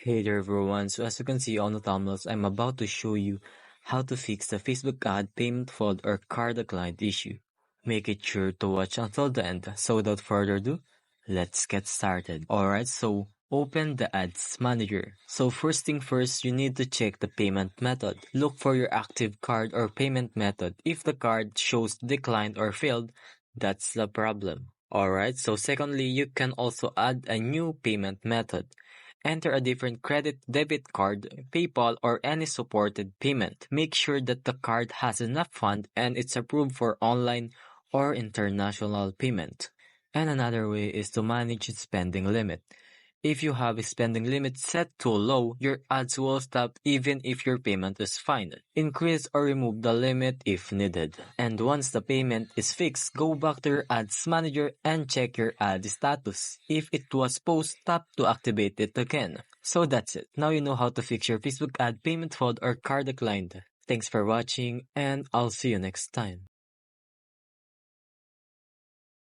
Hey there everyone, so as you can see on the thumbnails, I'm about to show you how to fix the Facebook ad payment failed or card declined issue. Make it sure to watch until the end, so without further ado, let's get started. Alright, so open the ads manager. So first thing first, you need to check the payment method. Look for your active card or payment method. If the card shows declined or failed, that's the problem. Alright, so secondly, you can also add a new payment method. Enter a different credit, debit card, PayPal, or any supported payment. Make sure that the card has enough fund and it's approved for online or international payment. And another way is to manage spending limit. If you have a spending limit set too low, your ads will stop even if your payment is fine. Increase or remove the limit if needed. And once the payment is fixed, go back to your ads manager and check your ad status. If it was paused, tap to activate it again. So that's it. Now you know how to fix your Facebook ad payment failed or card declined. Thanks for watching and I'll see you next time.